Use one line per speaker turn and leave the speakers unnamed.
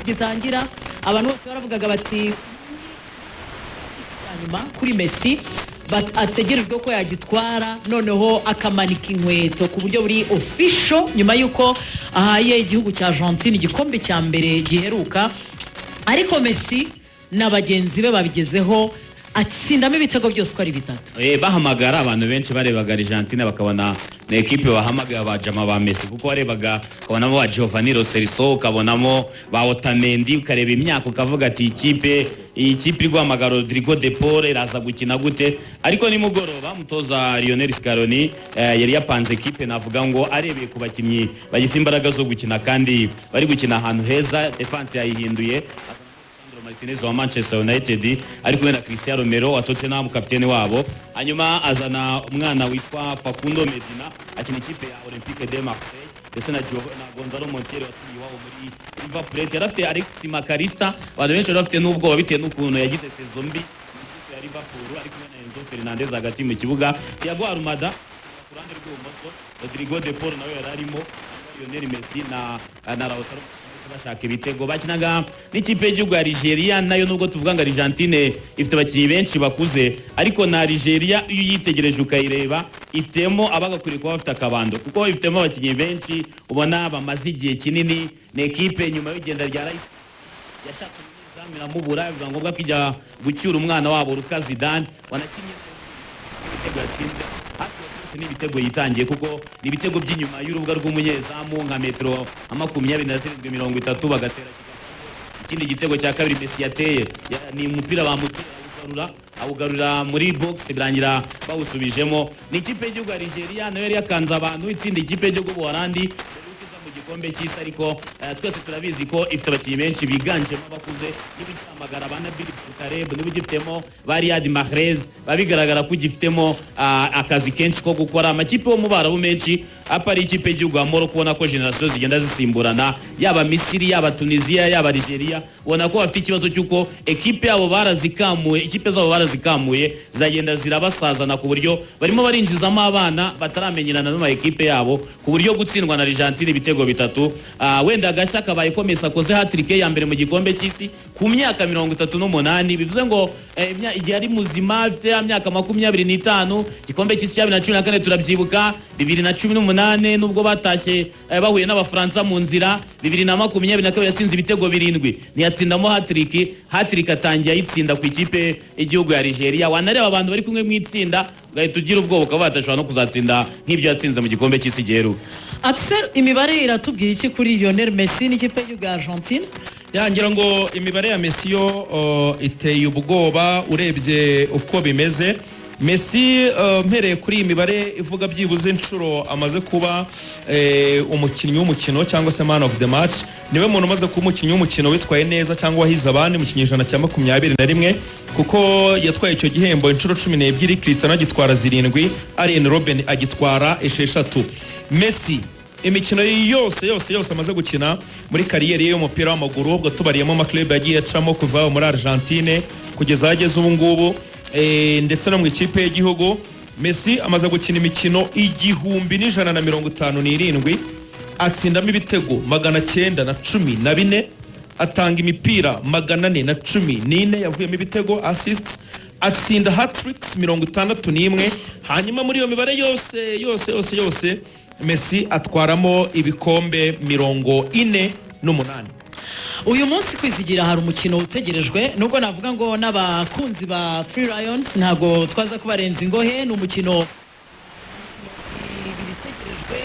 gitangira abantu bose baravugaga bati nyuma kuri Messi ategerejwe ko yagitwara noneho akamanika inkweto ku buryo buri official nyuma yuko ahaye igihugu cya Argentine igikombe cya mbere giheruka ariko Messi n'abagenzi be babigezeho atsindamo ibitego byose ko ari bitatu
bahamagara abantu benshi barebaga Argentine bakabona na equipe bahamagara abajama ba Messi kuko barebaga kabonamo ba Giovanni Lo Celso kabonamo ba Otamendi ukareba imyaka ukavuga ati iyi kipe igwamagara Rodrigo de Paul iraza gukina gute ariko ni mugoroba mutoza Lionel Scaloni yari yapanze equipe navuga ngo arebeye ku bakinnyi bagifite imbaraga zo gukina kandi bari gukina ahantu heza defense yayihinduye Martinez wa Manchester United ari kumwe na Cristiano Romero wa Tottenham kapiteni wabo hanyuma azana umwana witwa Facundo Medina akina ikipe ya Olympique de Marseille ndetse na Gonzalo Montiel wasiye wabo muri Liverpool yarafite Alexis Makarista abantu benshi bafite n'ubwoba bitewe n'ukuntu yagize saison mbi ya Liverpool ari kumwe na Enzo Fernandez hagati mu kibuga Thiago Almada ku ruhande rw'ibumoso Rodrigo de Paul nawe yararimo Lionel Messi na Lautaro bashaka ibitego bakinaga n'ikipe y'igihugu ya Nigeria nayo nubwo tuvuga ngo Argentine ifite abakinnyi benshi bakuze ariko na Nigeria iyo yitegereje ukayireba ifitemo abagakuriye kuba bafite akabando kuko ifitemo abakinnyi benshi ubona bamaze igihe kinini na equipe nyuma y'igenda rya Rice yashatse kuzamira mu Burayi bivuga ngombwa kijya gucyura umwana wabo Lucas Zidane wanakinnye ibitego yatsinze n'ibitego yitangiye kuko ni ibitego by'inyuma y'urubuga rw'umunyezamu nka metro 27 bagatera ikindi gitego cya kabiri Messi yateye ni umupira bamutera awugarura muri box birangira bawusubijemo ni ikipe y'igihugu ya Nigeria nayo yari yakanze abantu itsinda ikipe y'igihugu Buholandi mu gikombe cy'isi ariko twese turabizi ko ifite abakinnyi benshi biganjemo abakuze n'ibitamagara bana Billy Kareb n'ibigifitemo Riyad Mahrez babigaragara ko gifitemo akazi kenshi ko gukora amakipe yo mu Barabu menshi apari ikipe y'igihugu ya Morocco kubona ko generation zigenda zisimburana yaba Misiri yaba Tunisia yaba Nigeria ubona ko bafite ikibazo cyuko ekipe yabo barazikamuye ikipe zabo barazikamuye zagenda zirabasazana ku buryo barimo barinjizamo abana bataramenyerana n'ama ekipe yabo ku buryo gutsindwa na Argentine ibitego bitatu wenda gashya kabaye ko Messi akoze hat-trick ya mbere mu gikombe cy'isi ku myaka 38 bivuze ngo igihe ari muzima afite imyaka 25 gikombe cy'isi cya 2014 turabyibuka 2018 nubwo batashye bahuye n'abafaransa mu nzira 2022 yatsinze ibitego 7 niyatsindamo hat-trick atangiye ayitsinda ku ikipe igihugu ya Nigeria wanareba abantu bari kumwe mu itsinda gahita ugira ubwoba ukaba batashobora no kuzatsinda nk'ibyo yatsinze mu gikombe cy'isi giheruka
Axel imibare iratubwiye iki kuri Lionel Messi n'ikipe y'igihugu ya Argentine
yangira ngo imibare ya Messi yo iteye ubwoba urebye uko bimeze Messi mpereye kuri imibare ivuga byibuze inshuro amaze kuba umukinnyi w'umukino cyangwa se man of the match niwe muntu umaze kuba umukinnyi w'umukino witwaye neza cyangwa wahize abandi mu kinyejana cya 21 kuko yatwaye icyo gihembo inshuro 12 Cristiano agitwara 7 Arjen Robben agitwara 6 Messi imikino yose amaze gukina muri kariyeri y'umupira w'amaguru ubwo tubariyemo amaklub yagiye acamo kuva muri Argentine kugeza ageze ubu ngubu ndetse no mu ikipe y'igihugu Messi amaze gukina imikino 1157 atsindamo ibitego 914 atanga imipira 414 yavuyemo ibitego assists atsinda hat-tricks 61 hanyuma muri iyo mibare yose Messi atwaramo ibikombe 48
uyu munsi kwizigira hari umukino utegerejwe nubwo navuga ngo n'abakunzi ba Free Lions ntago twaza kubarenza ingohe n'umukino bitegerejwe